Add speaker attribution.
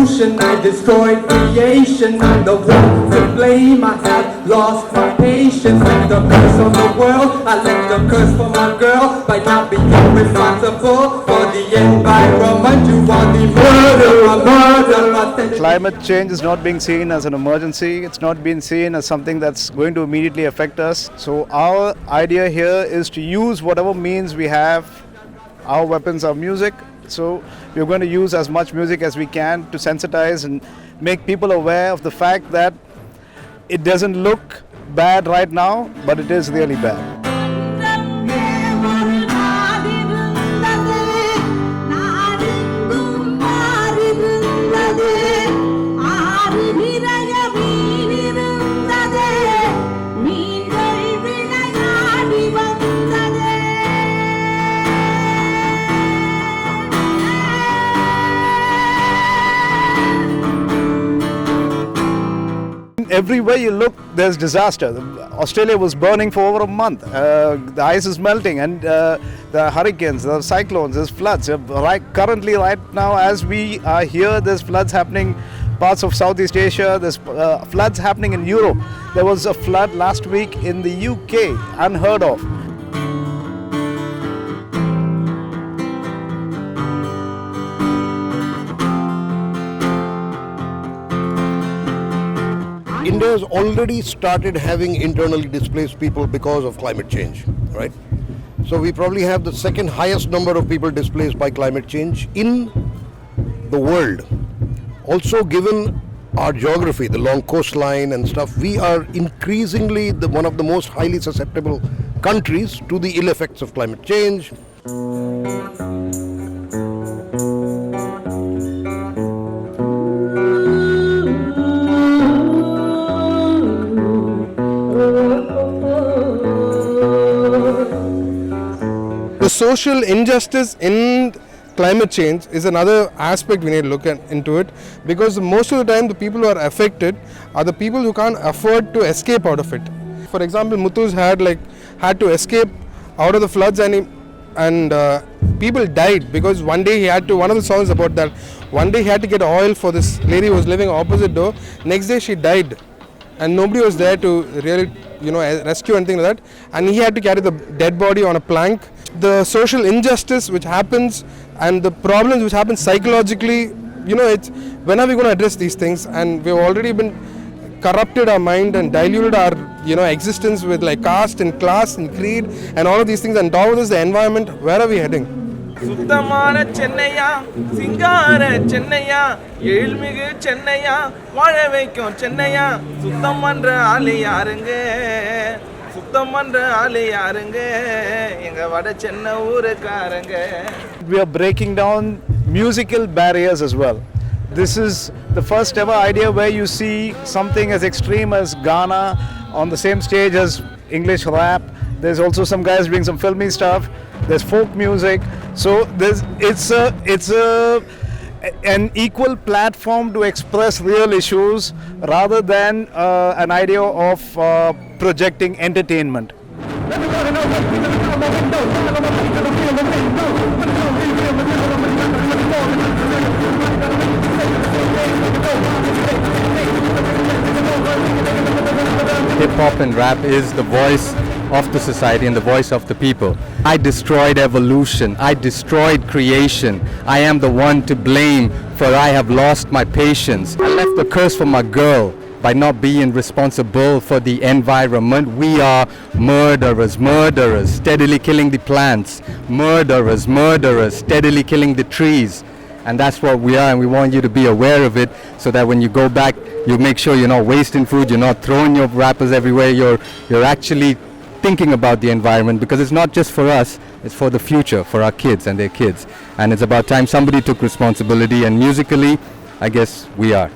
Speaker 1: revolution, I destroyed creation. I'm the one to blame, I have lost my patience. Let the curse on the world, I let the curse for my girl. By not being responsible for the environment, you are the murderer.
Speaker 2: Climate change is not being seen as an emergency. It's not being seen as something that's going to immediately affect us. So our idea here is to use whatever means we have. Our weapons are music. So we're going to use as much music as we can to sensitize and make people aware of the fact that it doesn't look bad right now, but it is really bad. Everywhere you look, there's disaster. Australia was burning for over a month. The ice is melting, and the hurricanes, the cyclones, there's floods. Currently, right now, as we are here, there's floods happening parts of Southeast Asia. There's floods happening in Europe. There was a flood last week in the UK, unheard of.
Speaker 3: India has already started having internally displaced people because of climate change, right? So we probably have the second highest number of people displaced by climate change in the world. Also, given our geography, the long coastline and stuff, we are increasingly one of the most highly susceptible countries to the ill effects of climate change.
Speaker 4: The social injustice in climate change is another aspect we need to look into it, because most of the time the people who are affected are the people who can't afford to escape out of it. For example, Muthu's had to escape out of the floods, and people died because one day he had to, one of the songs about that, one day he had to get oil for this lady who was living opposite door, next day she died. And nobody was there to really, rescue anything like that. And he had to carry the dead body on a plank. The social injustice which happens and the problems which happen psychologically, it's when are we going to address these things? And we've already been corrupted our mind and diluted our, existence with like caste and class and creed and all of these things. And top of this, the environment. Where are we heading?
Speaker 5: சுத்தமான சென்னையா சிங்கார சென்னையா ஏழ்மிகு சென்னையா வாழ வைக்கும் சென்னையா சுத்தம் பண்ற ஆளு யாருங்க சுத்தம் பண்ற ஆளு யாருங்க எங்க வட சென்னை ஊருக்காரங்க.
Speaker 2: We are breaking down musical barriers as well. This is the first ever idea where you see something as extreme as Ghana on the same stage as English rap. There's also some guys doing some filmy stuff. There's folk music. So it's an equal platform to express real issues rather than an idea of projecting entertainment.
Speaker 6: Hip hop and rap is the voice of the society and the voice of the people. I destroyed evolution. I destroyed creation. I am the one to blame, for I have lost my patience. I left the curse for my girl by not being responsible for the environment. We are murderers, steadily killing the plants. Murderers, steadily killing the trees. And that's what we are, and we want you to be aware of it so that when you go back, you make sure you're not wasting food, you're not throwing your wrappers everywhere, you're actually thinking about the environment, because it's not just for us, it's for the future, for our kids and their kids. And it's about time somebody took responsibility, and musically, I guess we are.